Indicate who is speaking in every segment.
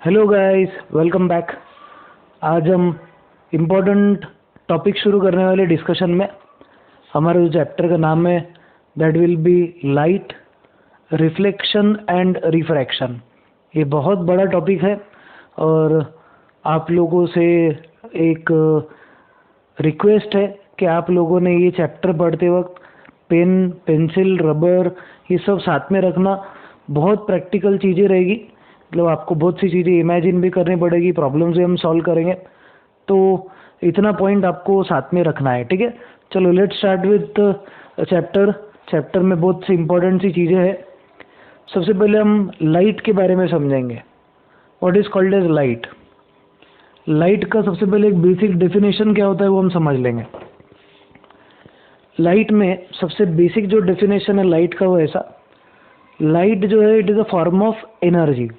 Speaker 1: Hello guys, welcome back. आज हम important topic शुरू करने वाले डिस्कशन में। हमारे जो चैप्टर का नाम है that will B light, reflection and refraction. ये बहुत बड़ा टॉपिक है और आप लोगों से एक रिक्वेस्ट है कि आप लोगों ने ये चैप्टर पढ़ते वक्त पेन, पेंसिल, रबर ये सब साथ में रखना। बहुत प्रैक्टिकल चीज़ें रहेगी, मतलब आपको बहुत सी चीज़ें इमेजिन भी करनी पड़ेगी, प्रॉब्लम्स भी हम सॉल्व करेंगे, तो इतना पॉइंट आपको साथ में रखना है। ठीक है, चलो लेट्स स्टार्ट विथ चैप्टर में बहुत सी इंपॉर्टेंट सी चीज़ें हैं। सबसे पहले हम लाइट के बारे में समझेंगे। What is called as light. Light का सबसे पहले एक बेसिक डेफिनेशन क्या होता है वो हम समझ लेंगे। लाइट में सबसे बेसिक जो डेफिनेशन है लाइट का वो ऐसा, लाइट जो है it is a form of energy.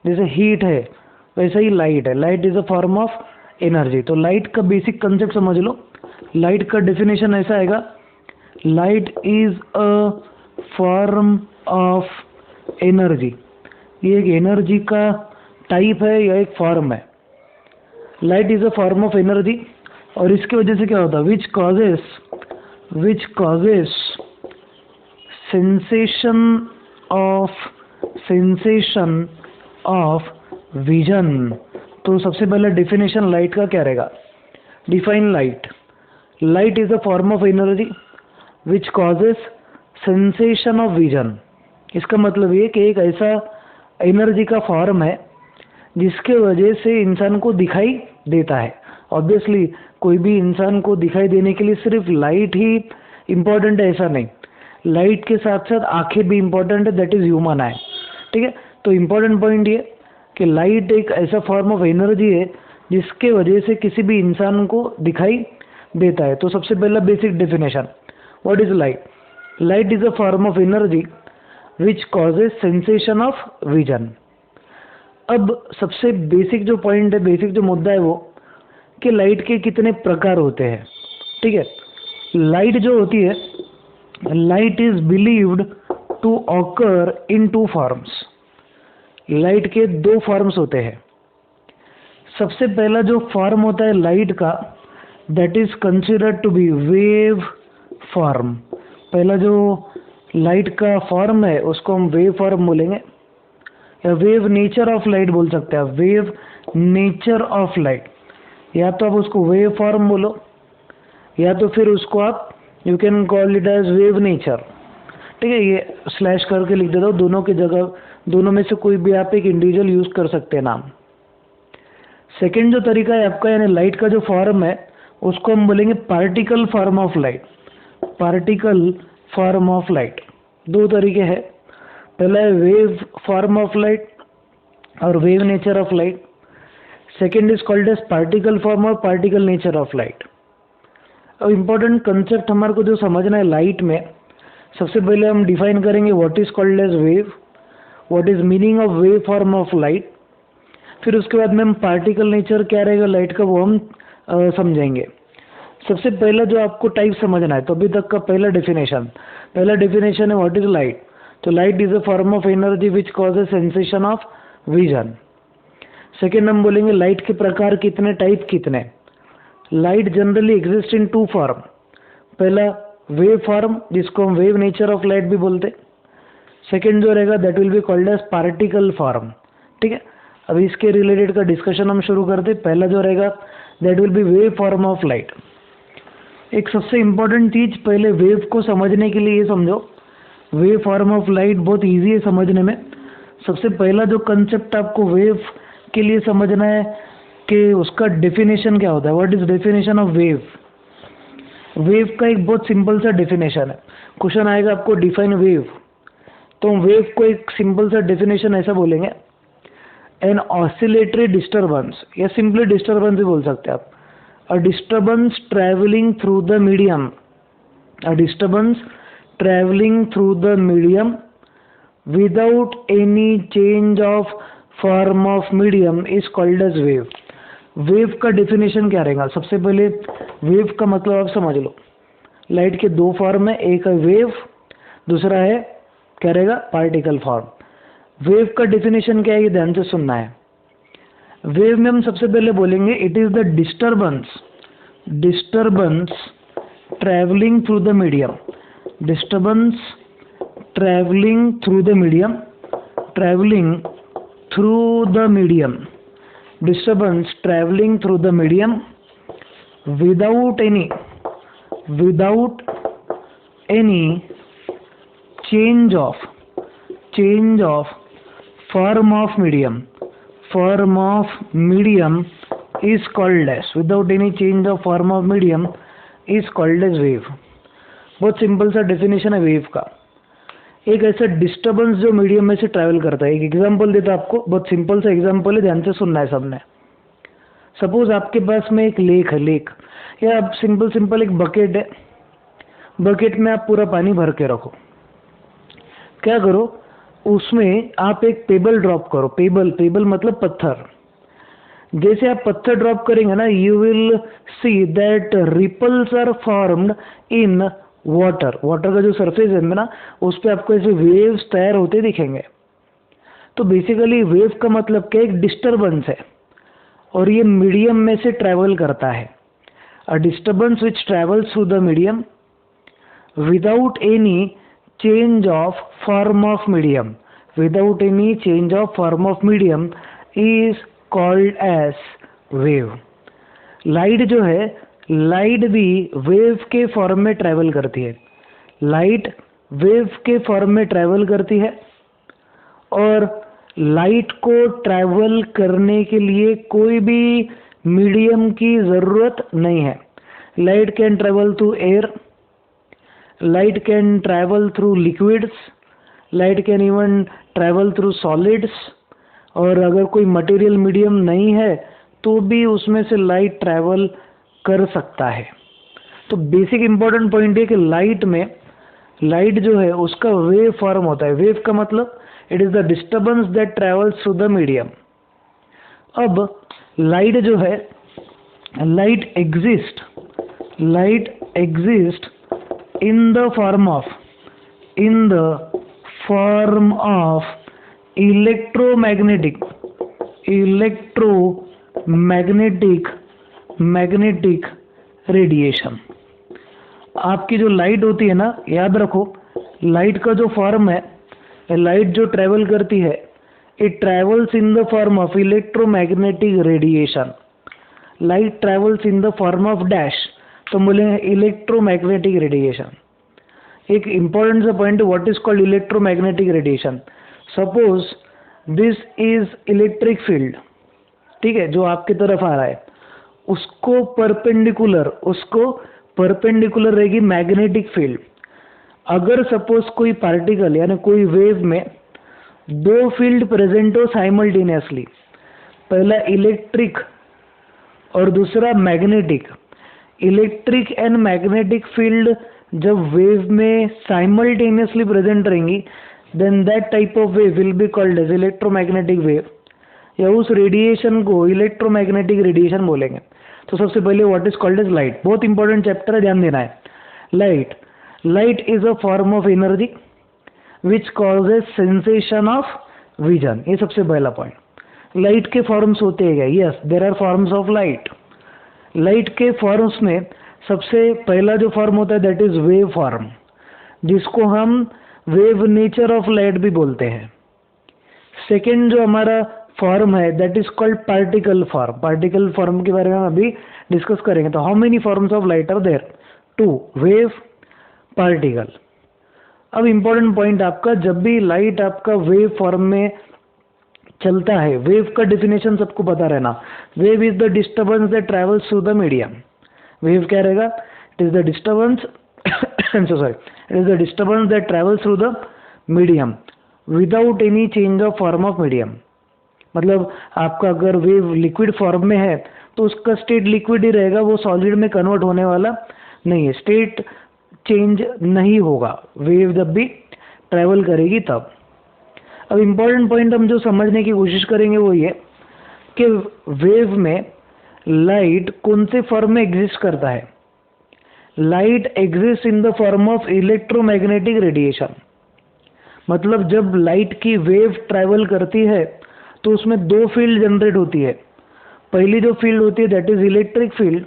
Speaker 1: जैसे हीट है वैसा ही लाइट है, light is a form of energy. तो लाइट का बेसिक कंसेप्ट समझ लो। लाइट का डेफिनेशन ऐसा आएगा, light is a form of energy. ये एक एनर्जी का टाइप है या एक फॉर्म है। Light is a form of energy और इसकी वजह से क्या होता है, which causes sensation of vision. तो सबसे पहला डिफिनेशन लाइट का क्या रहेगा, define light. Light is a form of energy which causes sensation of vision. इसका मतलब ये कि एक ऐसा एनर्जी का फॉर्म है जिसके वजह से इंसान को दिखाई देता है। ऑब्वियसली कोई भी इंसान को दिखाई देने के लिए सिर्फ लाइट ही इम्पोर्टेंट है ऐसा नहीं, लाइट के साथ साथ आंखें भी इम्पोर्टेंट है, दैट इज ह्यूमन आई। ठीक है, तो इम्पोर्टेंट पॉइंट ये कि लाइट एक ऐसा फॉर्म ऑफ एनर्जी है जिसके वजह से किसी भी इंसान को दिखाई देता है। तो सबसे पहला basic definition, what is light. Light is a form of energy which causes sensation of vision. अब सबसे बेसिक जो पॉइंट है, बेसिक जो मुद्दा है वो कि लाइट के कितने प्रकार होते हैं। ठीक है, लाइट जो होती है, light is believed to occur in two forms. Light के दो फॉर्म्स होते हैं। सबसे पहला जो फॉर्म होता है लाइट का, that is considered to be wave form. पहला जो लाइट का फॉर्म है उसको हम वेव फॉर्म बोलेंगे या वेव नेचर ऑफ लाइट बोल सकते हैं। वेव नेचर ऑफ लाइट, या तो आप उसको वेव फॉर्म बोलो या तो फिर उसको आप you can call it as wave nature. ठीक है, ये स्लैश करके लिख देता हूँ, दोनों की जगह, दोनों में से कोई भी आप एक इंडिविजुअल यूज कर सकते हैं नाम। सेकेंड जो तरीका है आपका, यानी लाइट का जो फॉर्म है उसको हम बोलेंगे particle form of light. Particle form of light दो तरीके हैं, पहला है वेव फॉर्म ऑफ लाइट और wave nature of light. Second is called as particle form और पार्टिकल नेचर ऑफ लाइट। अब इम्पोर्टेंट कंसेप्ट हमारे को जो समझना है लाइट में, सबसे पहले हम डिफाइन करेंगे what is called as wave, what is meaning of wave form of light. फिर उसके बाद में हम पार्टिकल नेचर क्या रहेगा लाइट का वो हम समझेंगे। सबसे पहला जो आपको टाइप समझना है, तो अभी तक का पहला डेफिनेशन है व्हाट इज लाइट। तो light is a form of energy which causes sensation of vision. Second हम बोलेंगे लाइट के प्रकार कितने, टाइप कितने। Light generally exist in two form. पहला वेव फॉर्म जिसको हम वेव नेचर ऑफ लाइट भी बोलते। सेकेंड जो रहेगा that will be called as particle form. ठीक है, अब इसके रिलेटेड का डिस्कशन हम शुरू करते। पहला जो रहेगा that will B wave form of light. एक सबसे इम्पोर्टेंट चीज, पहले वेव को समझने के लिए ये समझो, वेव फॉर्म ऑफ लाइट बहुत इजी है समझने में। सबसे पहला जो कंसेप्ट आपको वेव के लिए समझना है कि उसका डेफिनेशन क्या होता है। What is definition of wave. Wave का एक बहुत सिंपल सा डेफिनेशन है। क्वेश्चन आएगा आपको डिफाइन वेव, तो वेव को एक सिंपल सा डेफिनेशन ऐसा बोलेंगे, एन ऑसिलेटरी डिस्टर्बेंस, या सिंपली डिस्टर्बेंस भी बोल सकते हैं आप। A disturbance travelling through the medium, a disturbance travelling through the medium without any change of form of medium is called as wave. Wave का डेफिनेशन क्या रहेगा, सबसे पहले वेव का मतलब आप समझ लो। लाइट के दो फॉर्म है, एक है वेव, दूसरा है क्या रहेगा पार्टिकल फॉर्म। वेव का डेफिनेशन क्या है ये ध्यान से सुनना है। वेव में हम सबसे पहले बोलेंगे it is the disturbance travelling through the medium, disturbance travelling through the medium, travelling through the medium, disturbance travelling through the medium without any change of form of medium is called as, without any change of form of medium is called as wave। बहुत simple सा definition है wave का, एक ऐसा disturbance जो medium में से travel करता है। एक एग्जांपल देता आपको, बहुत सिंपल सा एग्जांपल है, ध्यान से सुनना है सबने। सपोज आपके पास में एक लेक है, लेक या सिंपल एक बकेट है, बकेट में आप पूरा पानी भर के रखो। क्या करो, उसमें आप एक पेबल ड्रॉप करो। पेबल मतलब पत्थर। जैसे आप पत्थर ड्रॉप करेंगे ना, you will see that ripples are formed in water का जो सरफेस है ना, उस पर आपको ऐसे वेव्स तैयार होते दिखेंगे। तो बेसिकली वेव का मतलब क्या, एक डिस्टर्बेंस है और ये मीडियम में से ट्रैवल करता है। A disturbance which travels through the medium without any change of form of medium, without any change of form of medium is called as wave. Light जो है, लाइट भी वेव के फॉर्म में travel करती है। Light wave के form में travel करती है और लाइट को ट्रैवल करने के लिए कोई भी मीडियम की ज़रूरत नहीं है। Light can travel through air, light can travel through liquids, light can even travel through solids, और अगर कोई मटेरियल मीडियम नहीं है तो भी उसमें से लाइट ट्रैवल कर सकता है। तो बेसिक इंपॉर्टेंट पॉइंट है कि लाइट जो है उसका वेव फॉर्म होता है। वेव का मतलब it is the disturbance that travels through the medium. अब लाइट जो है, light exist in the form of magnetic radiation. आपकी जो लाइट होती है ना, याद रखो, लाइट का जो फॉर्म है, लाइट जो ट्रैवल करती है, it travels in the form of electromagnetic radiation. Light travels in the form of dash, तो बोलेंगे इलेक्ट्रोमैग्नेटिक रेडिएशन। एक इंपॉर्टेंट सा point, what is called electromagnetic radiation. Suppose this is electric field, ठीक है, जो आपकी तरफ आ रहा है, उसको परपेंडिकुलर रहेगी मैग्नेटिक फील्ड। अगर सपोज कोई पार्टिकल यानी कोई वेव में दो फील्ड प्रेजेंट हो साइमल्टेनियसली, पहला इलेक्ट्रिक और दूसरा magnetic, electric and magnetic field जब वेव में साइमल्टेनियसली प्रेजेंट रहेंगी, then that type of wave will be called as electromagnetic wave, या उस रेडिएशन को इलेक्ट्रोमैग्नेटिक रेडिएशन बोलेंगे। तो सबसे पहले what is called as light, बहुत इंपॉर्टेंट चैप्टर है, ध्यान देना है। Light is a form of energy which causes sensation of vision. ये सबसे पहला पॉइंट। लाइट के फॉर्म्स होते हैं क्या? Yes, there are forms of light. Light के फॉर्म्स में सबसे पहला जो फॉर्म होता है दैट इज वेव फॉर्म, जिसको हम वेव नेचर ऑफ लाइट भी बोलते हैं। सेकेंड जो हमारा फॉर्म है that is called particle form. Particle form के बारे में हम अभी डिस्कस करेंगे। तो how many forms of light are there? 2, wave, particle. अब इंपॉर्टेंट पॉइंट आपका, जब भी लाइट आपका वेव फॉर्म में चलता है, वेव का डेफिनेशन सबको पता रहना। Wave is the disturbance that travels through the medium. Wave क्या रहेगा? It is the disturbance it is the disturbance that travels through the medium without any change of form of medium. मतलब आपका अगर wave liquid form में है तो उसका state liquid ही रहेगा, वो सॉलिड में कन्वर्ट होने वाला नहीं है, स्टेट चेंज नहीं होगा वेव जब भी ट्रैवल करेगी तब। अब इम्पॉर्टेंट पॉइंट हम जो समझने की कोशिश करेंगे वो ये कि वेव में लाइट कौन से फॉर्म में एग्जिस्ट करता है। Light exist in the form of electromagnetic radiation. मतलब जब लाइट की वेव ट्रैवल करती है तो उसमें दो फील्ड जनरेट होती है, पहली जो फील्ड होती है दैट इज इलेक्ट्रिक फील्ड,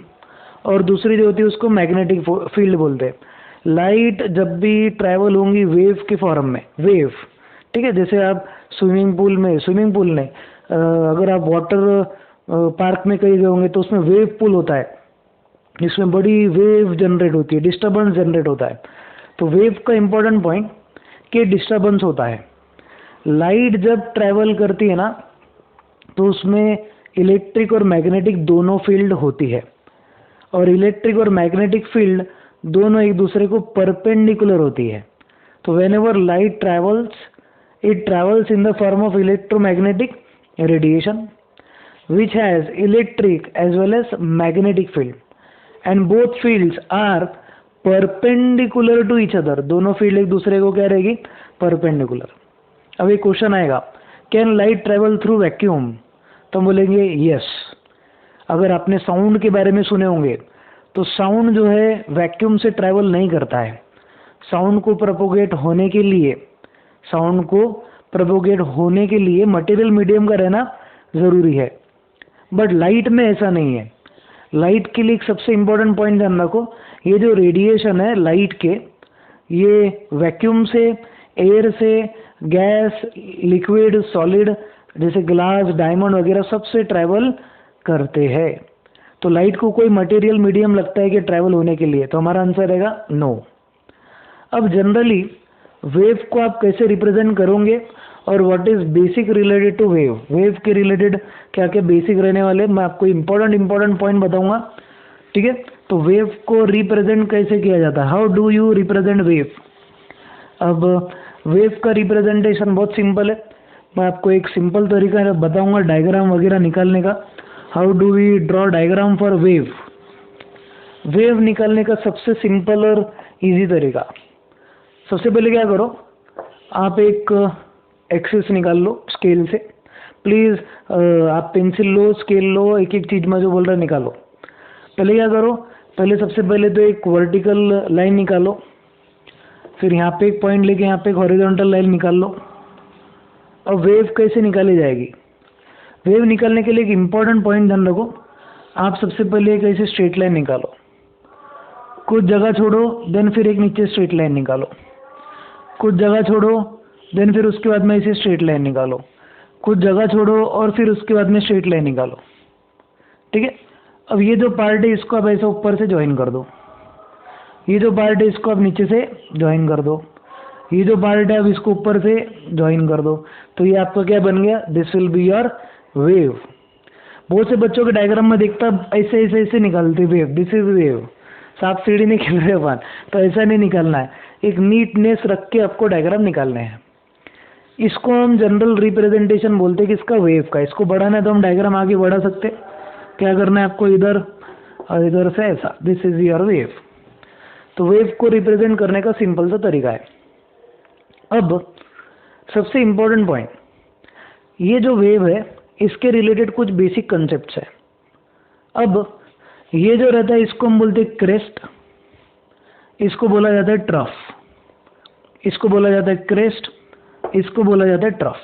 Speaker 1: और दूसरी जो होती है उसको मैग्नेटिक फील्ड बोलते हैं। लाइट जब भी ट्रैवल होंगी वेव के फॉर्म में, वेव, ठीक है, जैसे आप स्विमिंग पूल नहीं, अगर आप वाटर पार्क में कहीं गए होंगे तो उसमें वेव पूल होता है, इसमें बड़ी वेव जनरेट होती है, डिस्टर्बेंस जनरेट होता है। तो वेव का इंपॉर्टेंट पॉइंट कि डिस्टर्बेंस होता है। लाइट जब ट्रैवल करती है ना तो उसमें इलेक्ट्रिक और मैग्नेटिक दोनों फील्ड होती है, और इलेक्ट्रिक और मैग्नेटिक फील्ड दोनों एक दूसरे को परपेंडिकुलर होती है। तो when ever light travels, it travels in the form of electromagnetic radiation which has electric as well as magnetic field, and both fields are perpendicular to each other। दोनों field एक दूसरे को क्या रहेगी, परपेंडिकुलर। अब एक क्वेश्चन आएगा, can light travel through vacuum? तो हम बोलेंगे यस। अगर आपने साउंड के बारे में सुने होंगे तो साउंड जो है वैक्यूम से ट्रैवल नहीं करता है। साउंड को प्रोपोगेट होने के लिए मटेरियल मीडियम का रहना ज़रूरी है, बट लाइट में ऐसा नहीं है। लाइट के लिए एक सबसे इम्पोर्टेंट पॉइंट ध्यान रखो, ये जो रेडिएशन है लाइट के, ये वैक्यूम से, एयर से, गैस, लिक्विड, सॉलिड जैसे ग्लास, डायमंड वगैरह सबसे ट्रैवल करते हैं। तो लाइट को कोई मटेरियल मीडियम लगता है कि ट्रैवल होने के लिए? तो हमारा आंसर रहेगा नो। अब जनरली वेव को आप कैसे रिप्रेजेंट करोगे और what is basic related to wave, wave के रिलेटेड क्या क्या बेसिक रहने वाले, मैं आपको इंपॉर्टेंट पॉइंट बताऊंगा, ठीक है। तो वेव को रिप्रेजेंट कैसे किया जाता है, how do you represent wave? अब वेव का रिप्रेजेंटेशन बहुत सिंपल है, मैं आपको एक सिंपल तरीका बताऊंगा डायग्राम वगैरह निकालने का। How do we draw diagram for wave? Wave निकालने का सबसे सिंपल और इजी तरीका, सबसे पहले क्या करो, आप एक एक्सिस निकाल लो स्केल से। प्लीज़ आप पेंसिल लो, स्केल लो, एक एक चीज़ में जो बोल रहा है निकालो। पहले क्या करो, सबसे पहले तो एक वर्टिकल लाइन निकालो, फिर यहाँ पे एक पॉइंट लेके यहाँ पे एक हॉरिजॉन्टल लाइन निकाल लो। अब वेव कैसे निकाली जाएगी? वेव निकालने के लिए एक इम्पॉर्टेंट पॉइंट ध्यान रखो, आप सबसे पहले एक ऐसे स्ट्रेट लाइन निकालो, कुछ जगह छोड़ो, देन फिर एक नीचे स्ट्रेट लाइन निकालो, कुछ जगह छोड़ो, देन फिर उसके बाद में ऐसे स्ट्रेट लाइन निकालो, कुछ जगह छोड़ो और फिर उसके बाद में स्ट्रेट लाइन निकालो, ठीक है। अब ये जो पार्ट है इसको आप ऐसे ऊपर से ज्वाइन कर दो, ये जो पार्ट है इसको आप नीचे से ज्वाइन कर दो, ये जो पार्ट है अब इसको ऊपर से ज्वाइन कर दो। तो ये आपका क्या बन गया, this will be your wave. बहुत से बच्चों के डायग्राम में देखता ऐसे ऐसे ऐसे निकालते वेव, दिस इज वेव। सांप सीढ़ी नहीं खेल रहे अपन, तो ऐसा नहीं निकालना है, एक नीटनेस रख के आपको डायग्राम निकालने हैं। इसको हम जनरल रिप्रेजेंटेशन बोलते हैं किसका, वेव का। इसको बढ़ाना है तो हम डायग्राम आगे बढ़ा सकते, क्या करना है आपको, इधर और इधर से ऐसा, दिस इज योर वेव। तो वेव को रिप्रेजेंट करने का सिंपल सा तरीका है। अब सबसे इम्पोर्टेंट पॉइंट, ये जो वेव है इसके रिलेटेड कुछ बेसिक कंसेप्ट्स है। अब ये जो रहता है इसको हम बोलते हैं क्रेस्ट, इसको बोला जाता है ट्रफ, इसको बोला जाता है क्रेस्ट, इसको बोला जाता है ट्रफ।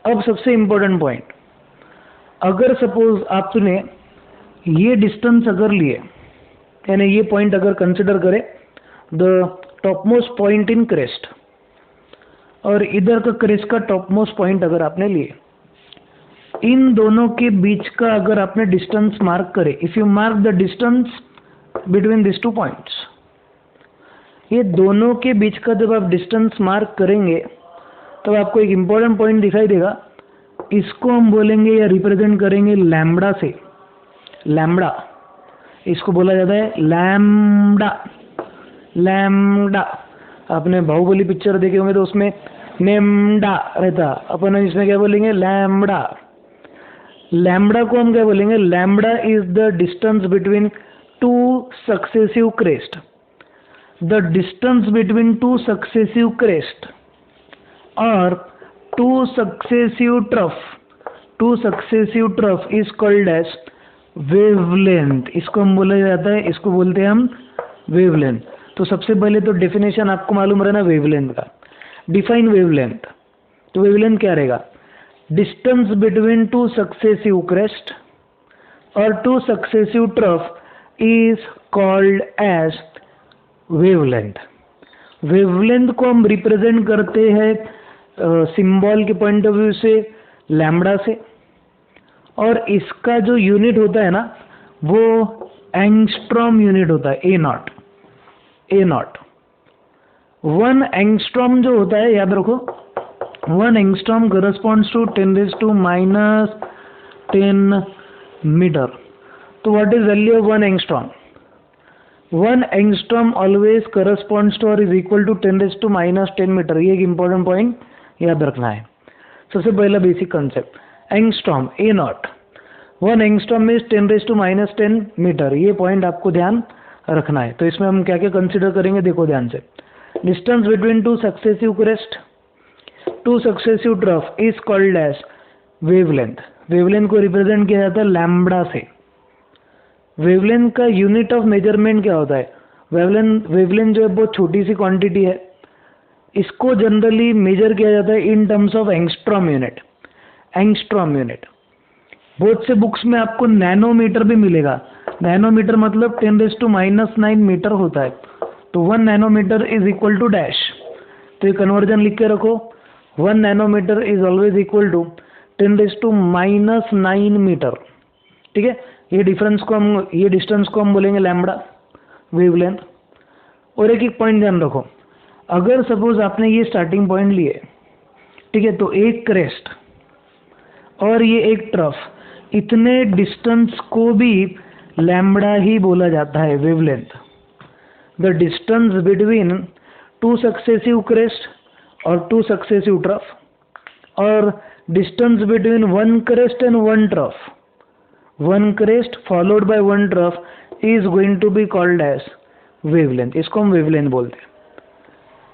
Speaker 1: अब सबसे इम्पोर्टेंट पॉइंट, अगर सपोज आपने ये डिस्टेंस अगर लिए, यानी ये पॉइंट अगर कंसिडर करें the top most point in crest, और इधर का क्रेस्ट का टॉप मोस्ट पॉइंट अगर आपने लिए, इन दोनों के बीच का अगर आपने डिस्टेंस मार्क करे, if you mark the distance between this two points, ये दोनों के बीच का जब आप डिस्टेंस मार्क करेंगे तो आपको एक इम्पॉर्टेंट पॉइंट दिखाई देगा, इसको हम बोलेंगे या रिप्रेजेंट करेंगे लैम्बडा से। लैम्बडा, इसको बोला जाता है लैम्बडा। लैम्बडा, आपने बाहुबली पिक्चर देखे होंगे तो उसमें नेम्डा रहता, अपन इसमें क्या बोलेंगे, लैम्बडा। लैम्बडा को हम क्या बोलेंगे, lambda is the distance between two successive crest. The distance between two successive crest और two successive trough is called as wavelength. इसको हम बोला जाता है, इसको बोलते हैं हम वेवलेंथ। तो सबसे पहले तो डेफिनेशन आपको मालूम रहना वेवलेंथ का। डिफाइन वेवलेंथ, तो वेवलेंथ क्या रहेगा, distance between two successive crest or two successive trough is called as wavelength. Wavelength को हम रिप्रेजेंट करते हैं सिंबल के पॉइंट ऑफ व्यू से लैम्बडा से, और इसका जो यूनिट होता है ना वो एंगस्ट्रॉम यूनिट होता है, ए नॉट। 1 एंगस्ट्रॉम जो होता है, याद रखो, 1 एंगस्ट्रॉम करस्पॉन्ड्स टू 10⁻10 मीटर। तो what is value of 1 angstrom? 1 angstrom always corresponds to और इज इक्वल टू 10⁻10 मीटर। ये एक इंपॉर्टेंट पॉइंट याद रखना है। सबसे पहला basic concept, angstrom, A naught, 1 angstrom is 10⁻10 metre. ये पॉइंट आपको ध्यान रखना है। तो इसमें हम क्या क्या कंसिडर करेंगे, देखो ध्यान से। Distance between two successive crest, two successive trough is called as wavelength. Wavelength को रिप्रेजेंट किया जाता है लैम्बडा से। वेवलेंथ का यूनिट ऑफ मेजरमेंट क्या होता है? वेवलेंथ जो है बहुत छोटी सी क्वांटिटी है, इसको जनरली मेजर किया जाता है in terms of angstrom unit. Angstrom unit बहुत से बुक्स में आपको नैनोमीटर भी मिलेगा। नैनोमीटर मतलब 10⁻9 मीटर होता है। तो 1 nanometre is equal to dash. तो ये कन्वर्जन लिख के रखो, 1 nanometre is always equal to 10⁻9 metre. ठीक है, ये डिस्टेंस को हम बोलेंगे लैम्बडा, वेवलेंथ। और एक पॉइंट ध्यान रखो, अगर सपोज आपने ये स्टार्टिंग पॉइंट लिए, ठीक है, तो एक क्रेस्ट और ये एक ट्रफ, इतने डिस्टेंस को भी लैम्बडा ही बोला जाता है, wavelength. The distance between two successive crest और टू सक्सेसिव ट्रफ, और distance between 1 crest and 1 trough, 1 crest followed by 1 trough is going to be called as wavelength. इसको हम वेवलेंथ बोलते हैं।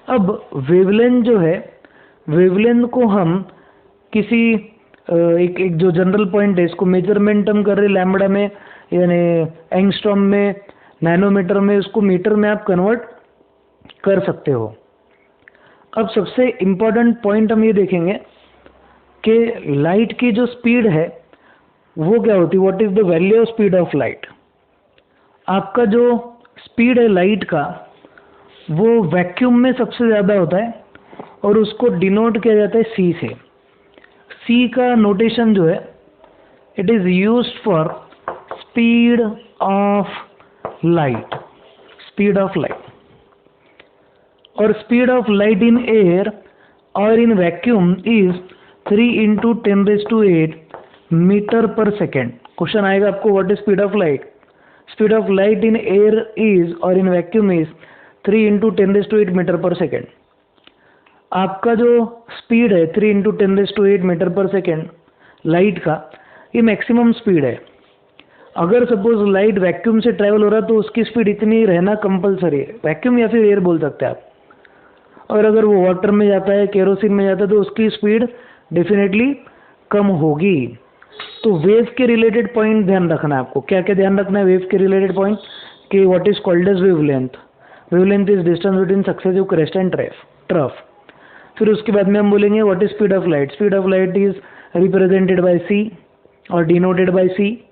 Speaker 1: अब वेवलेंथ जो है, वेवलेंथ को हम किसी एक जो जनरल पॉइंट है, इसको मेजरमेंट हम कर रहे लैम्बडा में, यानी एंगस्ट्रॉम में, नैनोमीटर में, उसको मीटर में आप कन्वर्ट कर सकते हो। अब सबसे इम्पोर्टेंट पॉइंट हम ये देखेंगे कि लाइट की जो स्पीड है वो क्या होती है, what is the value of speed of light. आपका जो स्पीड है लाइट का वो वैक्यूम में सबसे ज़्यादा होता है और उसको डिनोट किया जाता है सी से। सी का नोटेशन जो है, it is used for speed of light, speed of light. और speed of light in air और in vacuum is 3 × 10⁸ metre per second. Question आएगा आपको, what is speed of light? Speed of light in air is और in vacuum is 3 × 10⁸ metre per second. आपका जो speed है 3 × 10⁸ metre per second light का, ये maximum speed है। अगर सपोज लाइट वैक्यूम से ट्रैवल हो रहा है तो उसकी स्पीड इतनी रहना कंपलसरी है, वैक्यूम या फिर एयर बोल सकते हैं आप। और अगर वो वाटर में जाता है, केरोसिन में जाता है, तो उसकी स्पीड डेफिनेटली कम होगी। तो वेव के रिलेटेड पॉइंट ध्यान रखना है आपको। क्या क्या ध्यान रखना है वेव के रिलेटेड पॉइंट? कि what is called as wavelength. Wavelength is distance between successive crest and trough. फिर उसके बाद में हम बोलेंगे what is speed of light. Speed of light is represented by C और denoted by C,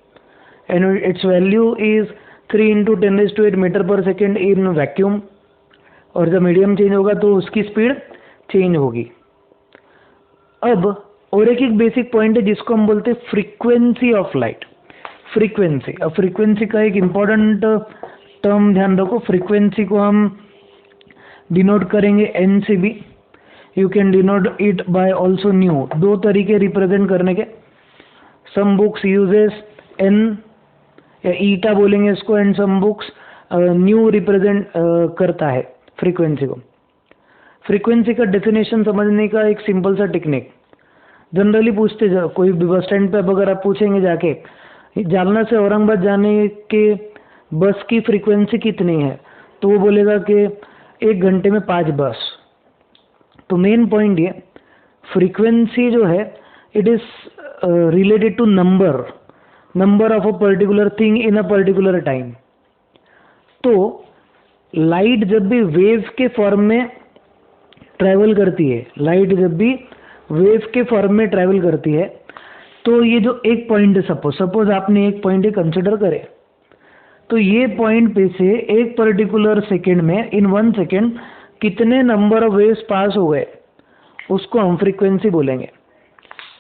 Speaker 1: and its value is 3 × 10⁸ metre per second in vacuum. और जब medium change होगा तो उसकी स्पीड चेंज होगी। अब और एक बेसिक पॉइंट है जिसको हम बोलते हैं फ्रीक्वेंसी ऑफ लाइट। फ्रीक्वेंसी, अब फ्रीक्वेंसी का एक इम्पॉर्टेंट टर्म ध्यान रखो। फ्रीक्वेंसी को हम डिनोट करेंगे एन से भी। You can denote it by also new. दो तरीके रिप्रेजेंट करने के। सम बुक्स यूजेस एन या ईटा बोलेंगे इसको, and some books nu represent करता है फ्रीक्वेंसी को। फ्रीक्वेंसी का डेफिनेशन समझने का एक सिंपल सा टेक्निक जनरली पूछते, कोई भी बस स्टैंड पे अगर आप पूछेंगे जाके, जालना से औरंगाबाद जाने के बस की फ्रीक्वेंसी कितनी है, तो वो बोलेगा कि 1 घंटे में 5 बस। तो मेन पॉइंट ये, फ्रीक्वेंसी जो है it is related to number of a particular thing in a particular time. तो लाइट जब भी वेव के फॉर्म में ट्रैवल करती है, लाइट जब भी वेव के फॉर्म में ट्रैवल करती है, तो ये जो एक पॉइंट है, सपोज आपने एक पॉइंट कंसिडर करे, तो ये पॉइंट पे से एक पर्टिकुलर सेकेंड में, इन 1 सेकेंड कितने नंबर ऑफ वेव्स पास हो गए, उसको हम फ्रीक्वेंसी बोलेंगे।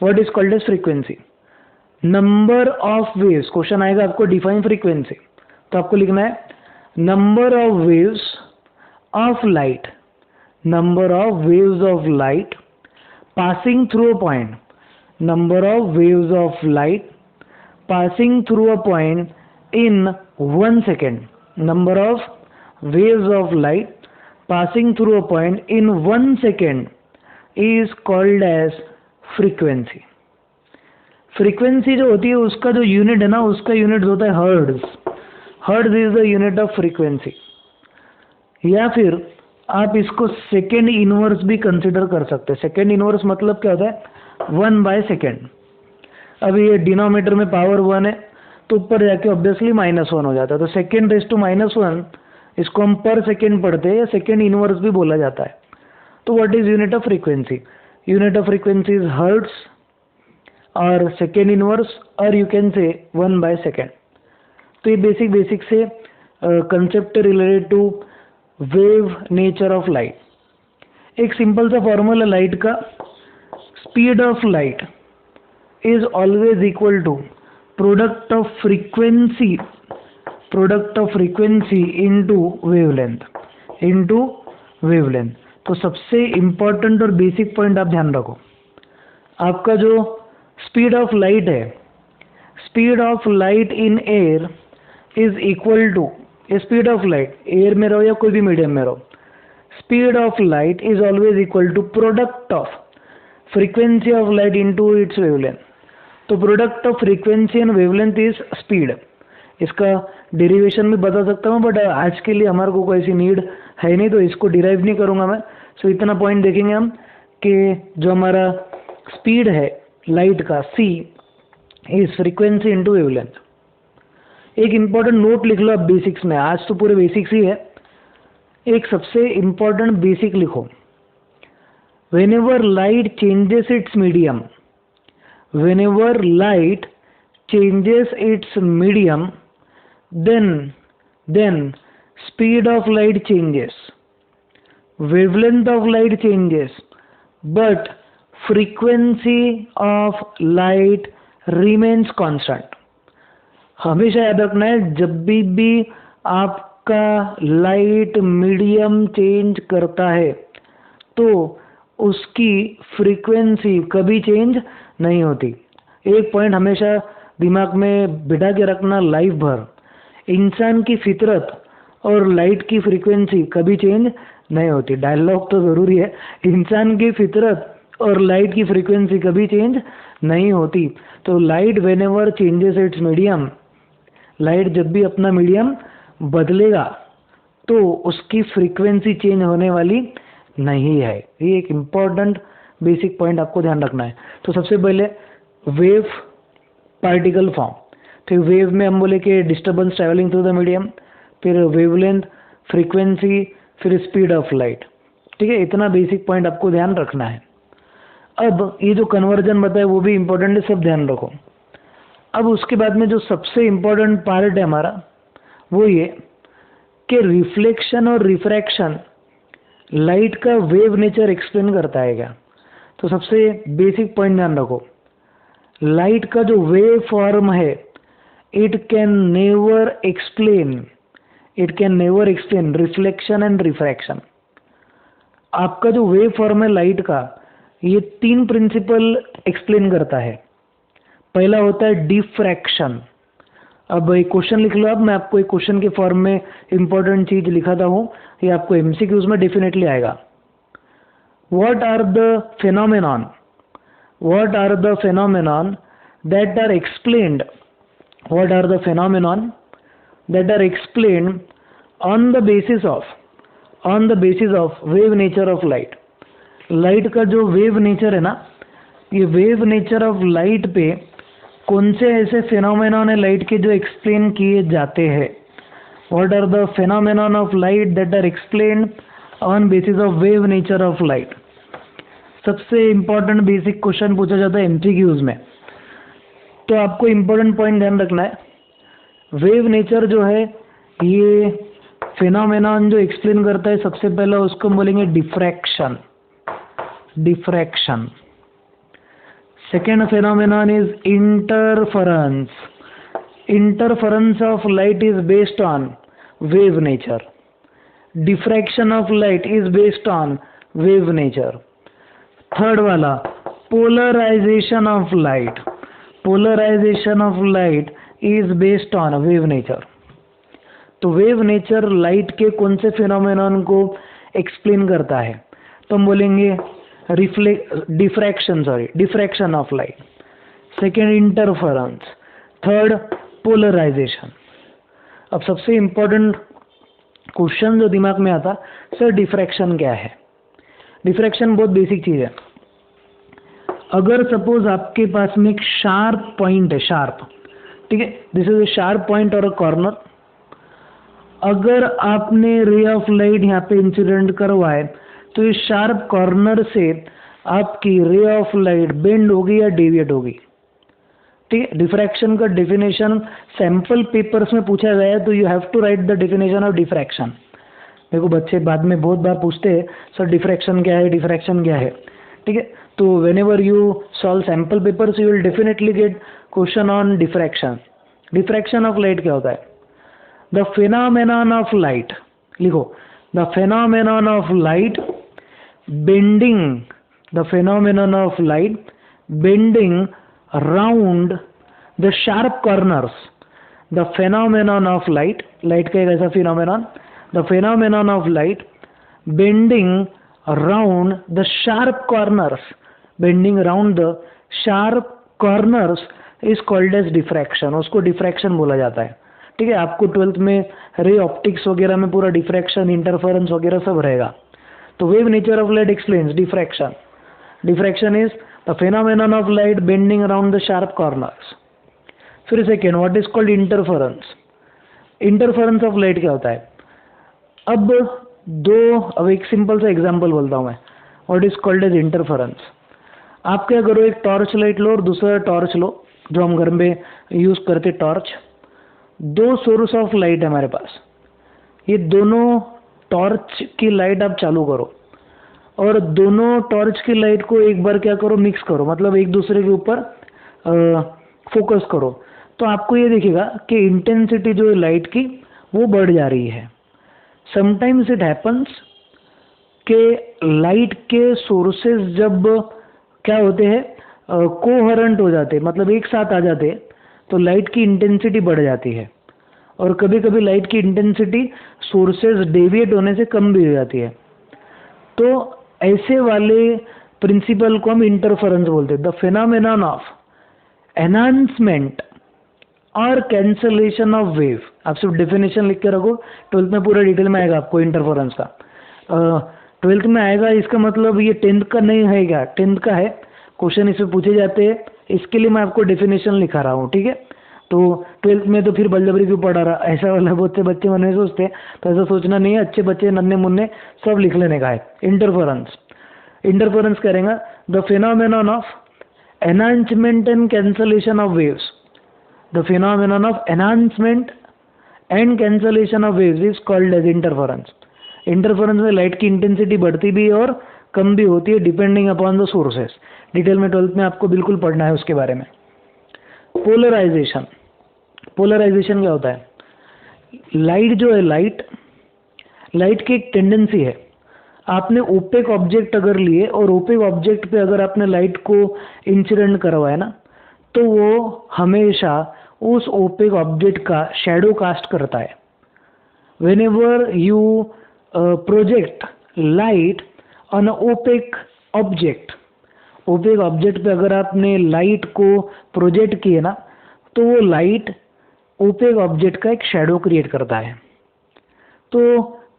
Speaker 1: What is called as frequency. Number of waves, question आएगा आपको डिफाइन फ्रीक्वेंसी, तो आपको लिखना है number of waves of light, number of waves of light passing through a point, number of waves of light passing through a point in 1 second, number of waves of light passing through a point in 1 second is called as frequency. Frequency जो होती है उसका जो unit है ना, उसका unit होता है hertz. Hertz is the unit of frequency. या फिर आप इसको सेकेंड इनवर्स भी कंसिडर कर सकते हैं। सेकेंड इनवर्स मतलब क्या होता है, 1/सेकेंड। अब ये डिनोमिनेटर में पावर 1 है, तो ऊपर जाके ऑब्वियसली -1 हो जाता है, तो सेकेंड रेज़ टू -1 इसको हम पर सेकेंड पढ़ते हैं, या सेकेंड इनवर्स भी बोला जाता है। तो what is unit of frequency? Unit of frequency is hertz और सेकेंड इनवर्स, और यू कैन से 1/सेकेंड। तो ये बेसिक से concept related to wave nature of light. एक सिंपल सा फॉर्मूला लाइट का, speed of light is always equal to product of frequency into wavelength. तो सबसे इंपॉर्टेंट और बेसिक पॉइंट आप ध्यान रखो, आपका जो स्पीड ऑफ लाइट है, speed of light in air is equal to, speed of light air में रहो या कोई भी मीडियम में रहो, speed of light is always equal to product of frequency of light into its wavelength. तो product of frequency and wavelength is speed. इसका derivation भी बता सकता हूँ, बट आज के लिए हमारे को कोई ऐसी नीड है नहीं, तो इसको डिराइव नहीं करूँगा मैं। सो इतना पॉइंट देखेंगे हम कि जो हमारा स्पीड है लाइट का, c is frequency into wavelength. एक इंपॉर्टेंट नोट लिख लो आप बेसिक्स में, आज तो पूरे बेसिक्स ही है। एक सबसे इंपॉर्टेंट बेसिक लिखो, whenever light changes its medium, whenever light changes its medium, then speed of light changes, wavelength of light changes, but frequency of light remains constant। हमेशा याद रखना है, जब भी आपका लाइट मीडियम चेंज करता है तो उसकी फ्रीक्वेंसी कभी चेंज नहीं होती। एक पॉइंट हमेशा दिमाग में बिठा के रखना लाइफ भर, इंसान की फितरत और लाइट की फ्रीक्वेंसी कभी चेंज नहीं होती। डायलॉग तो ज़रूरी है, इंसान की फितरत और लाइट की फ्रीक्वेंसी कभी चेंज नहीं होती। तो light whenever changes it's medium, light जब भी अपना मीडियम बदलेगा तो उसकी फ्रीक्वेंसी चेंज होने वाली नहीं है। ये एक इम्पॉर्टेंट बेसिक पॉइंट आपको ध्यान रखना है। तो सबसे पहले वेव पार्टिकल फॉर्म, फिर वेव में हम बोले कि disturbance travelling through the medium, फिर वेवलेंथ, फ्रीक्वेंसी, फिर स्पीड ऑफ लाइट। ठीक है, इतना बेसिक पॉइंट आपको ध्यान रखना है। अब ये जो कन्वर्जन बताया वो भी इम्पोर्टेंट है, सब ध्यान रखो। अब उसके बाद में जो सबसे इम्पोर्टेंट पार्ट है हमारा वो ये कि रिफ्लेक्शन और रिफ्रैक्शन लाइट का वेव नेचर एक्सप्लेन करता है क्या। तो सबसे बेसिक पॉइंट ध्यान रखो, लाइट का जो वेव फॉर्म है it can never explain reflection and refraction. आपका जो वेव फॉर्म है लाइट का, ये 3 प्रिंसिपल एक्सप्लेन करता है। पहला होता है डिफ्रैक्शन। अब एक क्वेश्चन लिख लो, अब मैं आपको एक क्वेश्चन के फॉर्म में इंपॉर्टेंट चीज लिखाता हूँ, ये आपको एमसीक्यूज में डेफिनेटली आएगा। What are the phenomenon that are explained on the basis of wave nature of light। Light का जो वेव नेचर है ना, ये वेव नेचर ऑफ लाइट पे कौन से ऐसे फेनोमेनॉन है लाइट के जो एक्सप्लेन किए जाते हैं। What are the phenomenon of light that are explained on basis of wave nature of light. सबसे इम्पोर्टेंट बेसिक क्वेश्चन पूछा जाता है एमसीक्यूज में। तो आपको इम्पोर्टेंट पॉइंट ध्यान रखना है, वेव नेचर जो है ये फिनोमेनन जो एक्सप्लेन करता है, सबसे पहले उसको हम बोलेंगे diffraction. Diffraction. Second phenomenon is interference. Interference of light is based on wave nature. Diffraction of light is based on wave nature. Third वाला polarisation of light. Polarisation of light is based on wave nature. तो wave nature light के कौन से phenomenon को explain करता है? तो हम बोलेंगे diffraction of light. Second interference. Third polarisation. अब सबसे इंपॉर्टेंट क्वेश्चन जो दिमाग में आता, सर डिफ्रैक्शन क्या है? डिफ्रैक्शन बहुत बेसिक चीज है। अगर सपोज आपके पास में एक शार्प पॉइंट है, शार्प, ठीक है, this is a sharp point और अ कॉर्नर। अगर आपने रे ऑफ लाइट यहाँ पे इंसिडेंट करवाए तो इस शार्प कॉर्नर से आपकी रे ऑफ लाइट बेंड होगी या डेविएट होगी, ठीक है। डिफ्रैक्शन का डेफिनेशन सैंपल पेपर्स में पूछा गया है, तो you have to write the definition of diffraction. देखो बच्चे बाद में बहुत बार पूछते हैं, सर डिफ्रैक्शन क्या है, डिफ्रैक्शन क्या है, ठीक है। तो when ever you solve sample papers you will definitely get question on diffraction. Diffraction of light क्या होता है? द phenomenon of light, लिखो, the phenomenon of light bending, the phenomenon of light bending round the sharp corners, the phenomenon of light, light का एक ऐसा phenomenon, the phenomenon of light bending around the sharp corners, bending around the sharp corners is called as diffraction, उसको diffraction बोला जाता है, ठीक है। आपको 12th में रे ऑप्टिक्स वगैरह में पूरा डिफ्रैक्शन, इंटरफेरेंस वगैरह सब रहेगा। तो wave nature of light explains diffraction. Diffraction is the phenomenon of light bending around the sharp corners. फिर second, what is called interference. Interference of light क्या होता है? अब एक सिंपल सा एग्जाम्पल बोलता हूँ मैं, what is called as interference. आप क्या करो, एक टॉर्च लाइट लो और दूसरा टॉर्च लो, जो हम घर में यूज करते टॉर्च। दो सोर्स ऑफ लाइट है हमारे पास, ये दोनों टॉर्च की लाइट आप चालू करो और दोनों टॉर्च की लाइट को एक बार क्या करो, मिक्स करो, मतलब एक दूसरे के ऊपर फोकस करो। तो आपको ये दिखेगा कि इंटेंसिटी जो है लाइट की वो बढ़ जा रही है। समटाइम्स इट हैपन्स कि लाइट के सोर्सेज जब क्या होते हैं, कोहेरेंट हो जाते हैं, मतलब एक साथ आ जाते हैं, तो लाइट की इंटेंसिटी बढ़ जाती है। और कभी कभी लाइट की इंटेंसिटी सोर्सेज डेविएट होने से कम भी हो जाती है। तो ऐसे वाले प्रिंसिपल को हम इंटरफेरेंस बोलते हैं। द फिनोमेनन ऑफ एनहांसमेंट और कैंसलेशन ऑफ वेव। आप सिर्फ डेफिनेशन लिख के रखो, 12th में पूरा डिटेल में आएगा आपको इंटरफेरेंस का। 12th में आएगा, इसका मतलब ये 10th का नहीं है, क्या 10th का है, क्वेश्चन इसमें पूछे जाते हैं, इसके लिए मैं आपको डेफिनेशन लिखा रहा हूँ, ठीक है। तो 12th में तो फिर बलजबरी क्यों पढ़ा रहा, ऐसा वाला बहुत से बच्चे मन में सोचते हैं, तो ऐसा सोचना नहीं है। अच्छे बच्चे नन्हे मुन्ने सब लिख लेने का है। इंटरफेरेंस, इंटरफेरेंस करेंगे the phenomenon of enhancement and cancellation of waves. The phenomenon of enhancement and cancellation of waves is called as interference. Interference में लाइट की इंटेंसिटी बढ़ती भी है और कम भी होती है, depending upon the sources. Detail में 12th में आपको बिल्कुल पढ़ना है उसके बारे में। पोलराइजेशन, पोलराइजेशन क्या होता है? लाइट जो है, लाइट की एक टेंडेंसी है, आपने ओपेक ऑब्जेक्ट अगर लिए और ओपेक ऑब्जेक्ट पे अगर आपने लाइट को इंसिडेंट करवाया ना, तो वो हमेशा उस ओपेक ऑब्जेक्ट का शैडो कास्ट करता है। Whenever you project light on OPEC object, opaque object पे अगर आपने लाइट को प्रोजेक्ट किए ना, तो वो लाइट ओपेक ऑब्जेक्ट का एक शैडो क्रिएट करता है। तो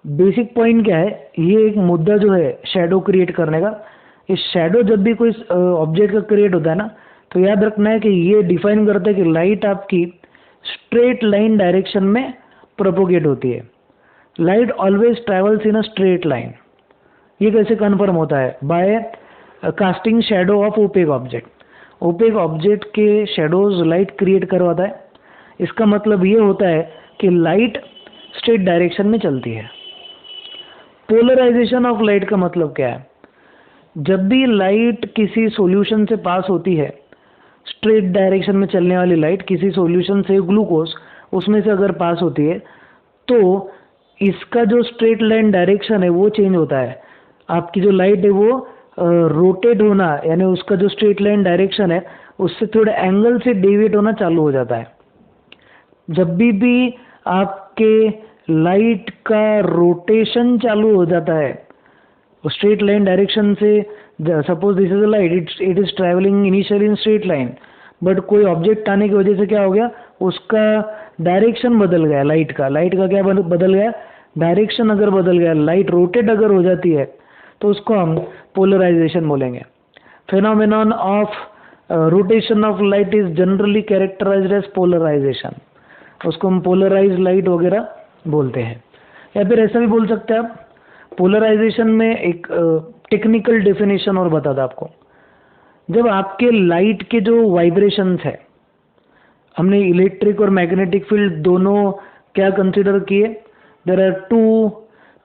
Speaker 1: बेसिक पॉइंट क्या है, ये एक मुद्दा जो है शैडो क्रिएट करने का, इस शैडो जब भी कोई ऑब्जेक्ट का क्रिएट होता है ना, तो याद रखना है कि ये डिफाइन करता है कि लाइट आपकी स्ट्रेट लाइन डायरेक्शन में प्रोपोगेट होती है। Light always travels in a straight line. ये कैसे कन्फर्म होता है? By casting shadow of opaque object, opaque object के शेडोज लाइट क्रिएट करवाता है। इसका मतलब ये होता है कि लाइट स्ट्रेट डायरेक्शन में चलती है। पोलराइजेशन ऑफ लाइट का मतलब क्या है? जब भी लाइट किसी सॉल्यूशन से पास होती है, स्ट्रेट डायरेक्शन में चलने वाली लाइट किसी सॉल्यूशन से, ग्लूकोज उसमें से अगर पास होती है, तो इसका जो स्ट्रेट लाइन डायरेक्शन है वो चेंज होता है। आपकी जो लाइट है वो रोटेट होना, यानी उसका जो स्ट्रेट लाइन डायरेक्शन है उससे थोड़े एंगल से डेविएट होना चालू हो जाता है। जब भी आपके लाइट का रोटेशन चालू हो जाता है स्ट्रेट लाइन डायरेक्शन से, suppose this is a light, it is travelling initially in straight line, but कोई ऑब्जेक्ट आने की वजह से क्या हो गया, उसका डायरेक्शन बदल गया। लाइट का क्या बदल गया? डायरेक्शन अगर बदल गया, लाइट रोटेट अगर हो जाती है, तो उसको हम पोलराइजेशन बोलेंगे। Phenomenon of rotation of light is generally characterised as polarisation, उसको हम पोलराइज लाइट वगैरह बोलते हैं। या फिर ऐसा भी बोल सकते हैं आप, पोलराइजेशन में एक टेक्निकल डेफिनेशन और बता दूं आपको। जब आपके लाइट के जो वाइब्रेशंस है, हमने इलेक्ट्रिक और मैग्नेटिक फील्ड दोनों क्या कंसिडर किए, there are two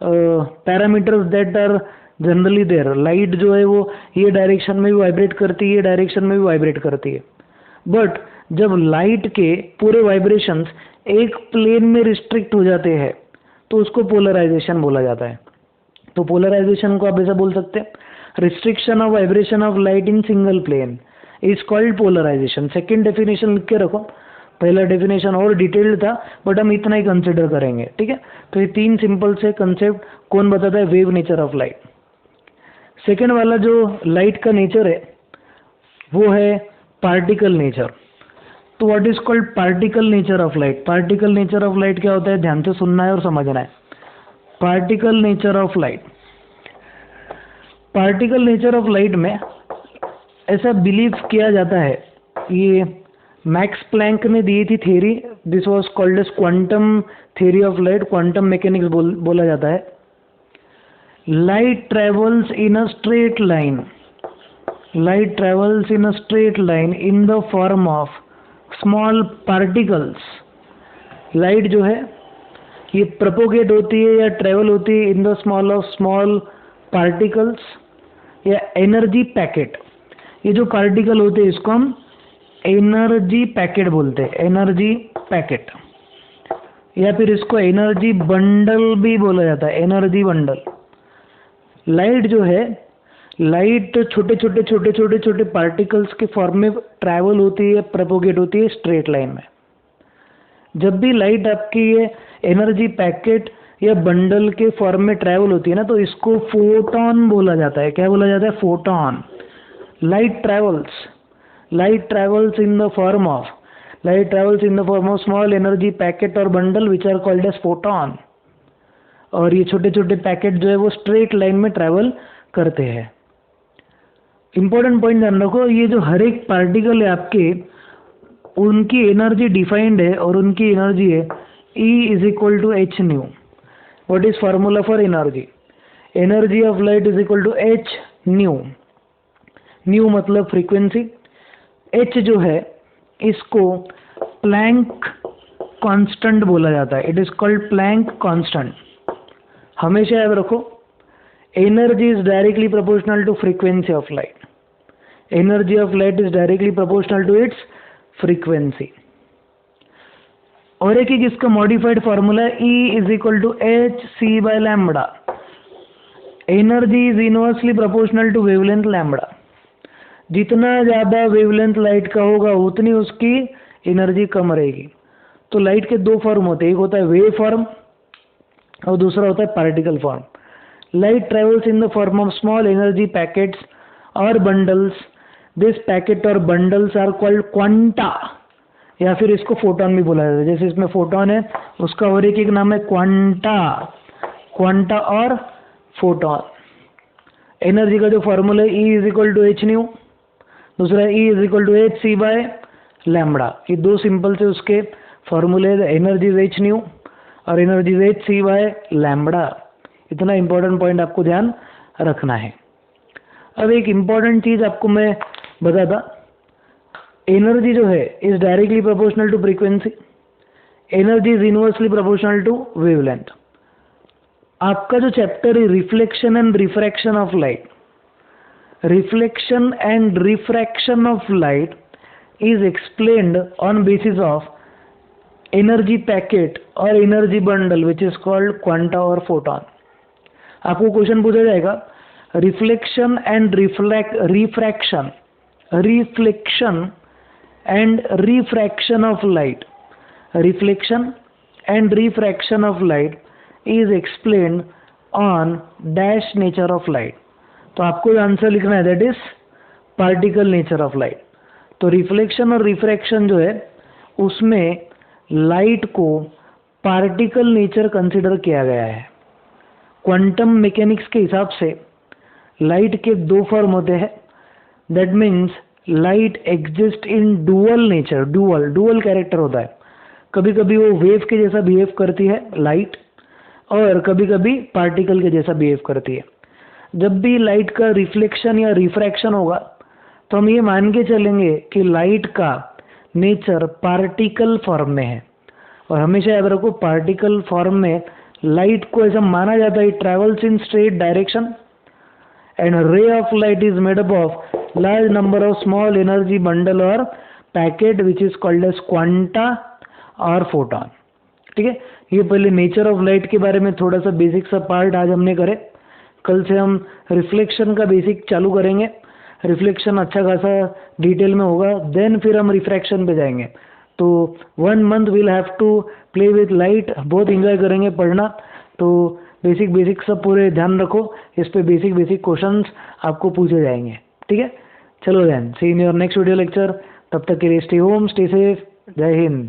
Speaker 1: parameters that are generally there. Light जो है वो ये डायरेक्शन में भी वाइब्रेट करती है, ये डायरेक्शन में भी वाइब्रेट करती है, बट जब लाइट के पूरे वाइब्रेशंस एक प्लेन में रिस्ट्रिक्ट हो जाते हैं तो उसको पोलराइजेशन बोला जाता है। तो पोलराइजेशन को आप ऐसा बोल सकते हैं, restriction of vibration of light in single plane is called polarisation. Second definition लिख के रखो, पहला डेफिनेशन और डिटेल्ड था बट हम इतना ही कंसिडर करेंगे, ठीक है। तो ये 3 सिंपल से कंसेप्ट कौन बताता है? Wave nature of light. Second वाला जो लाइट का नेचर है वो है पार्टिकल नेचर। तो what is called particle nature of light? Particle nature of light क्या होता है? ध्यान से सुनना है और समझना है। Particle nature of light, particle nature of light में ऐसा बिलीव किया जाता है, ये मैक्स प्लैंक ने दी थी theory, this was called as quantum theory of light, quantum mechanics बोला जाता है। Light travels in a straight line, light travels in a straight line in the form of small particles. Light जो है ये propagate होती है या travel होती है इन द स्मॉल पार्टिकल्स या एनर्जी पैकेट। ये जो पार्टिकल होते हैं इसको हम एनर्जी पैकेट बोलते हैं, एनर्जी पैकेट, या फिर इसको एनर्जी बंडल भी बोला जाता है, एनर्जी बंडल। लाइट जो है, लाइट छोटे पार्टिकल्स के फॉर्म में ट्रैवल होती है, प्रोपोगेट होती है स्ट्रेट लाइन में। जब भी लाइट आपकी ये एनर्जी पैकेट या बंडल के फॉर्म में ट्रैवल होती है ना, तो इसको फोटॉन बोला जाता है। क्या बोला जाता है? Photon. Light travels in the form of small energy packet और bundle which are called as photon. और ये छोटे पैकेट जो है वो स्ट्रेट लाइन में ट्रैवल करते हैं। इंपॉर्टेंट पॉइंट ध्यान रखो, ये जो हर एक पार्टिकल है आपके, उनकी एनर्जी डिफाइंड है और उनकी एनर्जी है E is equal to H nu. What is formula for energy? Energy of light is equal to H nu. Nu मतलब फ्रीक्वेंसी, एच जो है इसको प्लैंक कांस्टेंट बोला जाता है, it is called Planck constant. हमेशा याद रखो, energy is directly proportional to frequency of light. Energy of light is directly proportional to its frequency. और एक इसका मॉडिफाइड फॉर्मूला है E is equal to H C by lambda. Energy is inversely proportional to wavelength lambda. जितना ज़्यादा wavelength light का होगा उतनी उसकी एनर्जी कम रहेगी। तो लाइट के 2 फॉर्म होते हैं, एक होता है वेव फॉर्म और दूसरा होता है particle form. Light travels in the form of small energy packets और बंडल्स। दिस पैकेट और बंडल्स आर कॉल्ड क्वांटा, या फिर इसको फोटॉन भी बोला जाता है। जैसे इसमें फोटॉन है, उसका और एक नाम है क्वांटा और फोटॉन। एनर्जी का जो फॉर्मूला है E is equal to H nu, दूसरा E is equal to H C by lambda. ये 2 सिंपल से उसके फॉर्मूले, एनर्जी इज एच न्यू और energy is H C by lambda. इतना इंपॉर्टेंट पॉइंट आपको ध्यान रखना है। अब एक इम्पॉर्टेंट चीज़ आपको मैं बताता, एनर्जी जो है is directly proportional to frequency, energy is inversely proportional to wavelength. आपका जो चैप्टर है reflection and refraction of light, reflection and refraction of light is explained on basis of energy packet और energy bundle which is called quanta or photon। आपको question पूछा जाएगा reflection and refraction, reflection and refraction of light, reflection and refraction of light is explained on dash nature of light. तो आपको answer लिखना है that is particle nature of light. तो reflection और refraction जो है उसमें लाइट को पार्टिकल नेचर कंसिडर किया गया है। क्वांटम मैकेनिक्स के हिसाब से लाइट के दो फॉर्म होते हैं, that means light exist in dual nature, dual character होता है। कभी कभी वो वेव के जैसा बिहेव करती है लाइट, और कभी कभी पार्टिकल के जैसा बिहेव करती है। जब भी लाइट का रिफ्लेक्शन या रिफ्रैक्शन होगा तो हम ये मान के चलेंगे कि लाइट का नेचर पार्टिकल फॉर्म में है, और हमेशा याद रखो पार्टिकल फॉर्म में लाइट को ऐसा माना जाता है travels in straight direction and ray of light is made up of large number of small energy bundle और packet which is called as quanta और फोटॉन। ठीक है, ये पहले नेचर ऑफ लाइट के बारे में थोड़ा सा बेसिक सा पार्ट आज हमने करे। कल से हम रिफ्लेक्शन का बेसिक चालू करेंगे, रिफ्लेक्शन अच्छा खासा डिटेल में होगा, देन फिर हम रिफ्रैक्शन पे जाएंगे। तो 1 month will have to play with light, बहुत इंजॉय करेंगे पढ़ना। तो बेसिक सब पूरे ध्यान रखो, इस पे बेसिक क्वेश्चंस आपको पूछे जाएंगे। ठीक है, चलो then see in your next video lecture. तब तक के लिए स्टे होम, स्टे सेफ, जय हिंद।